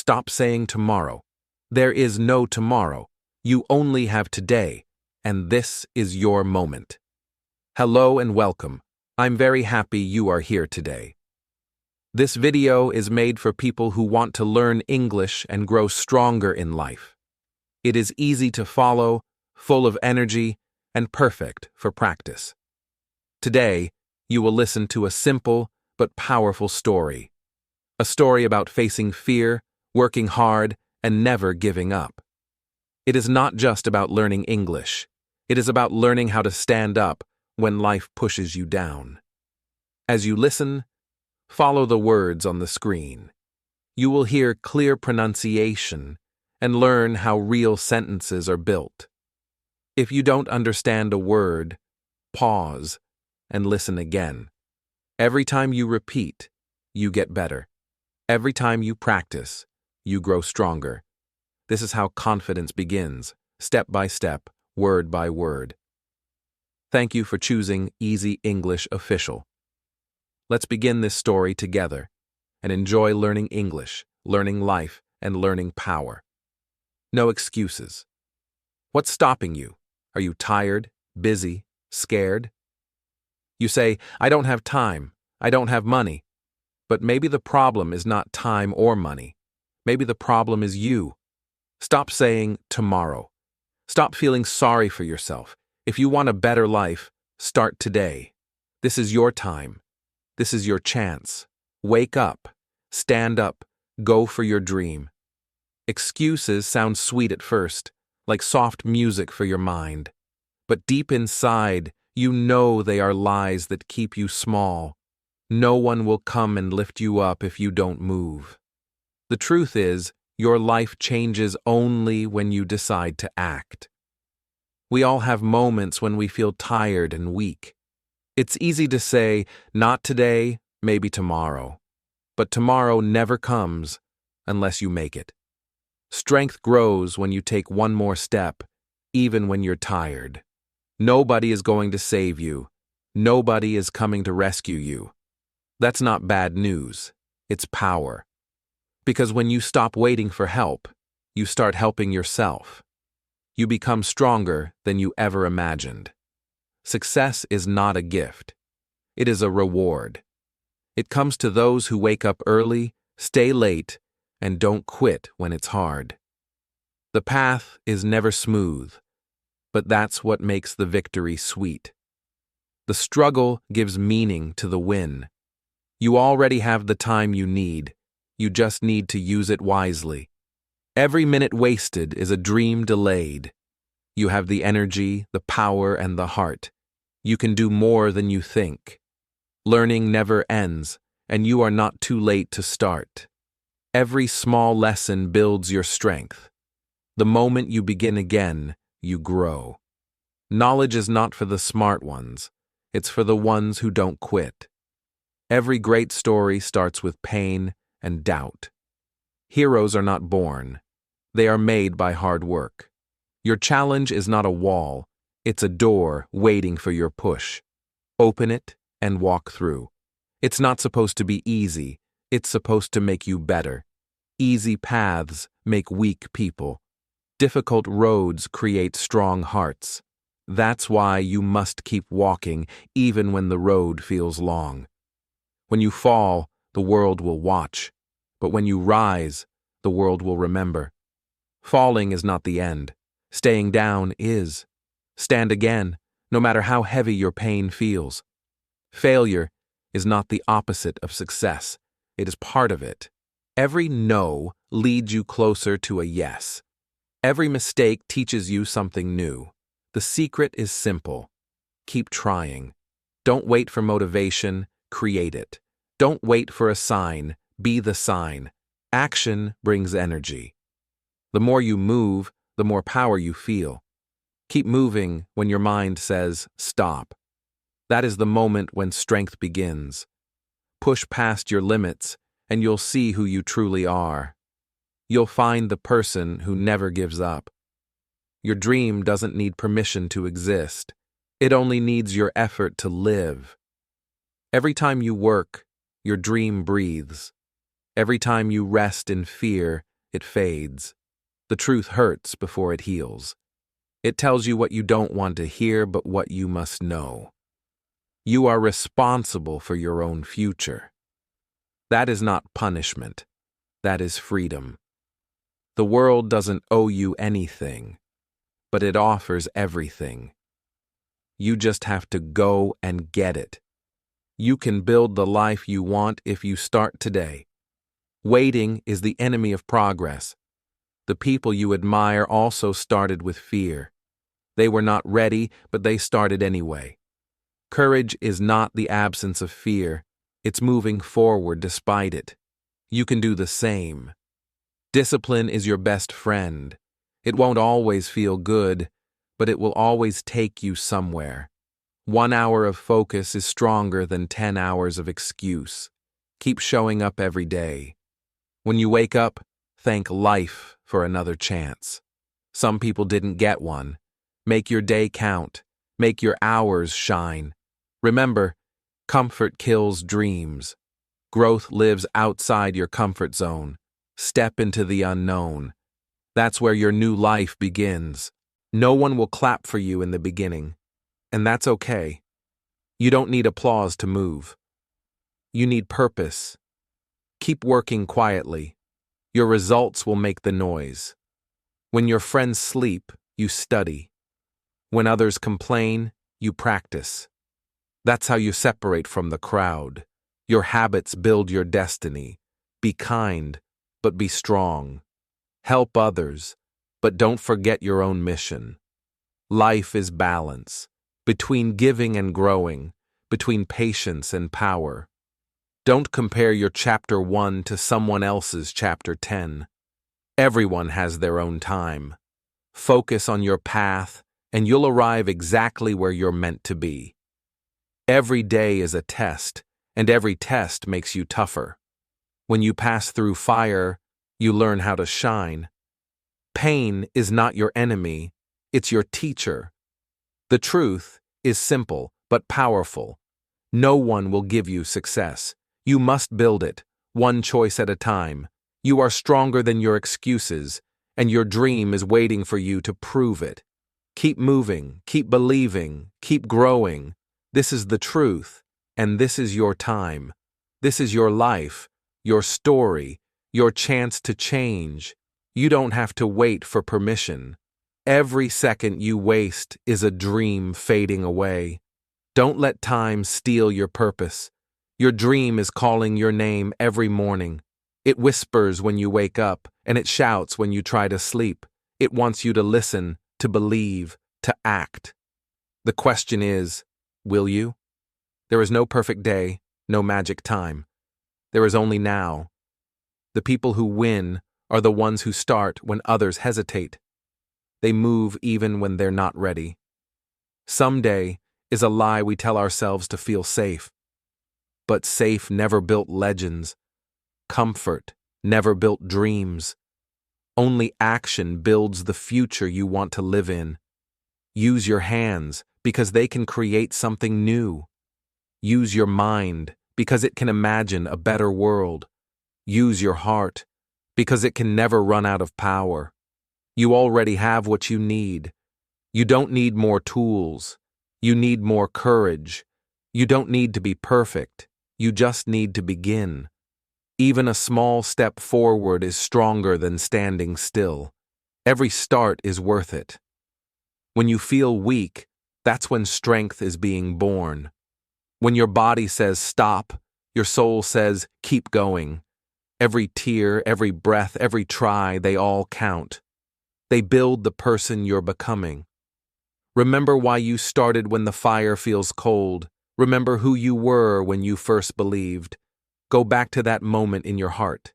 Stop saying tomorrow. There is no tomorrow. You only have today, and this is your moment. Hello and welcome. I'm very happy you are here today. This video is made for people who want to learn English and grow stronger in life. It is easy to follow, full of energy, and perfect for practice. Today, you will listen to a simple but powerful story. A story about facing fear, working hard, and never giving up. It is not just about learning English. It is about learning how to stand up when life pushes you down. As you listen, follow the words on the screen. You will hear clear pronunciation and learn how real sentences are built. If you don't understand a word, pause and listen again. Every time you repeat, you get better. Every time you practice, you grow stronger. This is how confidence begins, step by step, word by word. Thank you for choosing Easy English Official. Let's begin this story together and enjoy learning English, learning life, and learning power. No excuses. What's stopping you? Are you tired, busy, scared? You say, I don't have time, I don't have money. But maybe the problem is not time or money. Maybe the problem is you. Stop saying tomorrow. Stop feeling sorry for yourself. If you want a better life, start today. This is your time. This is your chance. Wake up. Stand up. Go for your dream. Excuses sound sweet at first, like soft music for your mind. But deep inside, you know they are lies that keep you small. No one will come and lift you up if you don't move. The truth is, your life changes only when you decide to act. We all have moments when we feel tired and weak. It's easy to say, not today, maybe tomorrow. But tomorrow never comes unless you make it. Strength grows when you take one more step, even when you're tired. Nobody is going to save you. Nobody is coming to rescue you. That's not bad news. It's power. Because when you stop waiting for help, you start helping yourself. You become stronger than you ever imagined. Success is not a gift. It is a reward. It comes to those who wake up early, stay late, and don't quit when it's hard. The path is never smooth, but that's what makes the victory sweet. The struggle gives meaning to the win. You already have the time you need. You just need to use it wisely. Every minute wasted is a dream delayed. You have the energy, the power, and the heart. You can do more than you think. Learning never ends, and you are not too late to start. Every small lesson builds your strength. The moment you begin again, you grow. Knowledge is not for the smart ones. It's for the ones who don't quit. Every great story starts with pain and doubt. Heroes are not born. They are made by hard work. Your challenge is not a wall. It's a door waiting for your push. Open it and walk through. It's not supposed to be easy. It's supposed to make you better. Easy paths make weak people. Difficult roads create strong hearts. That's why you must keep walking even when the road feels long. When you fall, the world will watch. But when you rise, the world will remember. Falling is not the end. Staying down is. Stand again, no matter how heavy your pain feels. Failure is not the opposite of success. It is part of it. Every no leads you closer to a yes. Every mistake teaches you something new. The secret is simple. Keep trying. Don't wait for motivation, create it. Don't wait for a sign, be the sign. Action brings energy. The more you move, the more power you feel. Keep moving when your mind says, stop. That is the moment when strength begins. Push past your limits, and you'll see who you truly are. You'll find the person who never gives up. Your dream doesn't need permission to exist. It only needs your effort to live. Every time you work, your dream breathes. Every time you rest in fear, it fades. The truth hurts before it heals. It tells you what you don't want to hear, but what you must know. You are responsible for your own future. That is not punishment. That is freedom. The world doesn't owe you anything, but it offers everything. You just have to go and get it. You can build the life you want if you start today. Waiting is the enemy of progress. The people you admire also started with fear. They were not ready, but they started anyway. Courage is not the absence of fear. It's moving forward despite it. You can do the same. Discipline is your best friend. It won't always feel good, but it will always take you somewhere. 1 hour of focus is stronger than 10 hours of excuse. Keep showing up every day. When you wake up, thank life for another chance. Some people didn't get one. Make your day count. Make your hours shine. Remember, comfort kills dreams. Growth lives outside your comfort zone. Step into the unknown. That's where your new life begins. No one will clap for you in the beginning, and that's okay. You don't need applause to move. You need purpose. Keep working quietly. Your results will make the noise. When your friends sleep, you study. When others complain, you practice. That's how you separate from the crowd. Your habits build your destiny. Be kind, but be strong. Help others, but don't forget your own mission. Life is balance, between giving and growing, between patience and power. Don't compare your chapter 1 to someone else's chapter 10. Everyone has their own time. Focus on your path, and you'll arrive exactly where you're meant to be. Every day is a test, and every test makes you tougher. When you pass through fire, you learn how to shine. Pain is not your enemy, it's your teacher. The truth is simple but powerful. No one will give you success. You must build it, one choice at a time. You are stronger than your excuses, and your dream is waiting for you to prove it. Keep moving, keep believing, keep growing. This is the truth, and this is your time. This is your life, your story, your chance to change. You don't have to wait for permission. Every second you waste is a dream fading away. Don't let time steal your purpose. Your dream is calling your name every morning. It whispers when you wake up, and it shouts when you try to sleep. It wants you to listen, to believe, to act. The question is, will you? There is no perfect day, no magic time. There is only now. The people who win are the ones who start when others hesitate. They move even when they're not ready. Someday is a lie we tell ourselves to feel safe. But safe never built legends. Comfort never built dreams. Only action builds the future you want to live in. Use your hands because they can create something new. Use your mind because it can imagine a better world. Use your heart because it can never run out of power. You already have what you need. You don't need more tools. You need more courage. You don't need to be perfect. You just need to begin. Even a small step forward is stronger than standing still. Every start is worth it. When you feel weak, that's when strength is being born. When your body says stop, your soul says keep going. Every tear, every breath, every try, they all count. They build the person you're becoming. Remember why you started when the fire feels cold. Remember who you were when you first believed. Go back to that moment in your heart.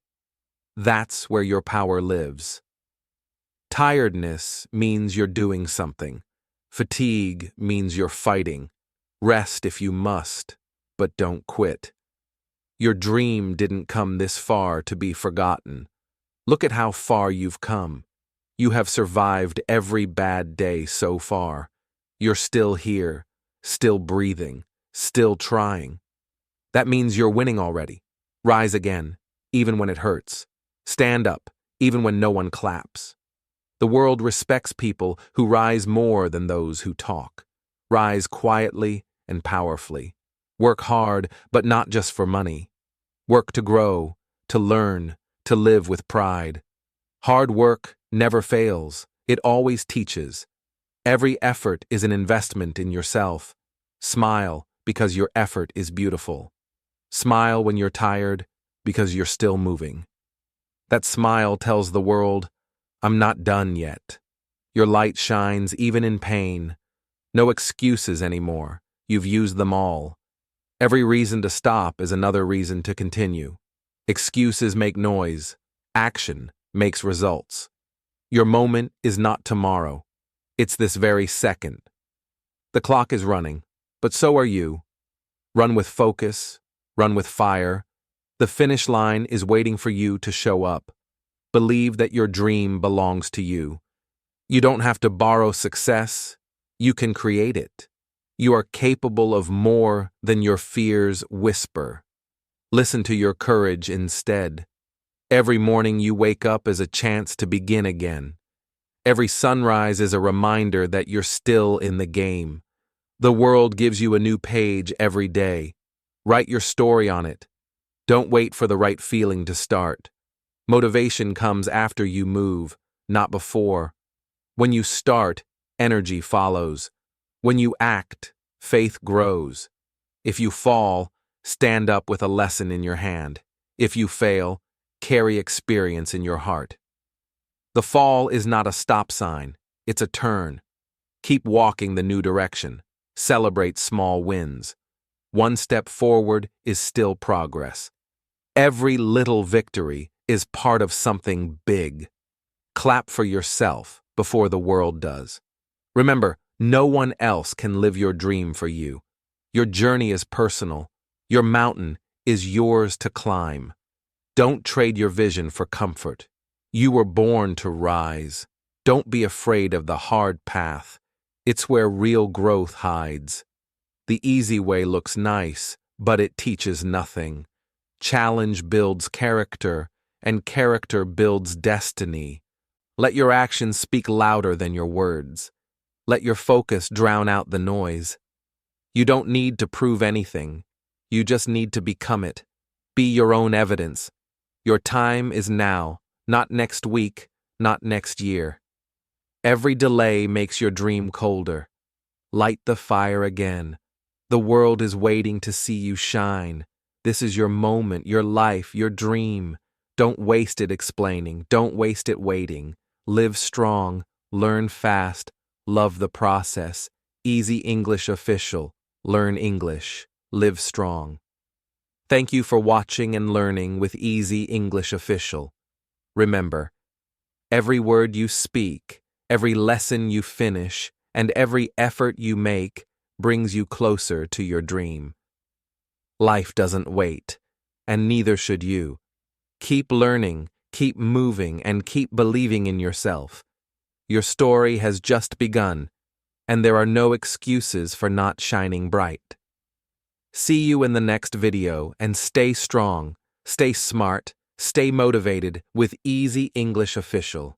That's where your power lives. Tiredness means you're doing something. Fatigue means you're fighting. Rest if you must, but don't quit. Your dream didn't come this far to be forgotten. Look at how far you've come. You have survived every bad day so far. You're still here, still breathing, still trying. That means you're winning already. Rise again, even when it hurts. Stand up, even when no one claps. The world respects people who rise more than those who talk. Rise quietly and powerfully. Work hard, but not just for money. Work to grow, to learn, to live with pride. Hard work never fails. It always teaches. Every effort is an investment in yourself. Smile because your effort is beautiful. Smile when you're tired because you're still moving. That smile tells the world, I'm not done yet. Your light shines even in pain. No excuses anymore. You've used them all. Every reason to stop is another reason to continue. Excuses make noise. Action makes results. Your moment is not tomorrow. It's this very second. The clock is running, but so are you. Run with focus. Run with fire. The finish line is waiting for you to show up. Believe that your dream belongs to you. You don't have to borrow success. You can create it. You are capable of more than your fears whisper. Listen to your courage instead. Every morning you wake up is a chance to begin again. Every sunrise is a reminder that you're still in the game. The world gives you a new page every day. Write your story on it. Don't wait for the right feeling to start. Motivation comes after you move, not before. When you start, energy follows. When you act, faith grows. If you fall, stand up with a lesson in your hand. If you fail, carry experience in your heart. The fall is not a stop sign, it's a turn. Keep walking the new direction. Celebrate small wins. One step forward is still progress. Every little victory is part of something big. Clap for yourself before the world does. Remember, no one else can live your dream for you. Your journey is personal. Your mountain is yours to climb. Don't trade your vision for comfort. You were born to rise. Don't be afraid of the hard path. It's where real growth hides. The easy way looks nice, but it teaches nothing. Challenge builds character, and character builds destiny. Let your actions speak louder than your words. Let your focus drown out the noise. You don't need to prove anything. You just need to become it. Be your own evidence. Your time is now, not next week, not next year. Every delay makes your dream colder. Light the fire again. The world is waiting to see you shine. This is your moment, your life, your dream. Don't waste it explaining. Don't waste it waiting. Live strong, learn fast, love the process. Easy English Official. Learn English. Live strong. Thank you for watching and learning with Easy English Official. Remember, every word you speak, every lesson you finish, and every effort you make brings you closer to your dream. Life doesn't wait, and neither should you. Keep learning, keep moving, and keep believing in yourself. Your story has just begun, and there are no excuses for not shining bright. See you in the next video, and stay strong, stay smart, stay motivated with Easy English Official.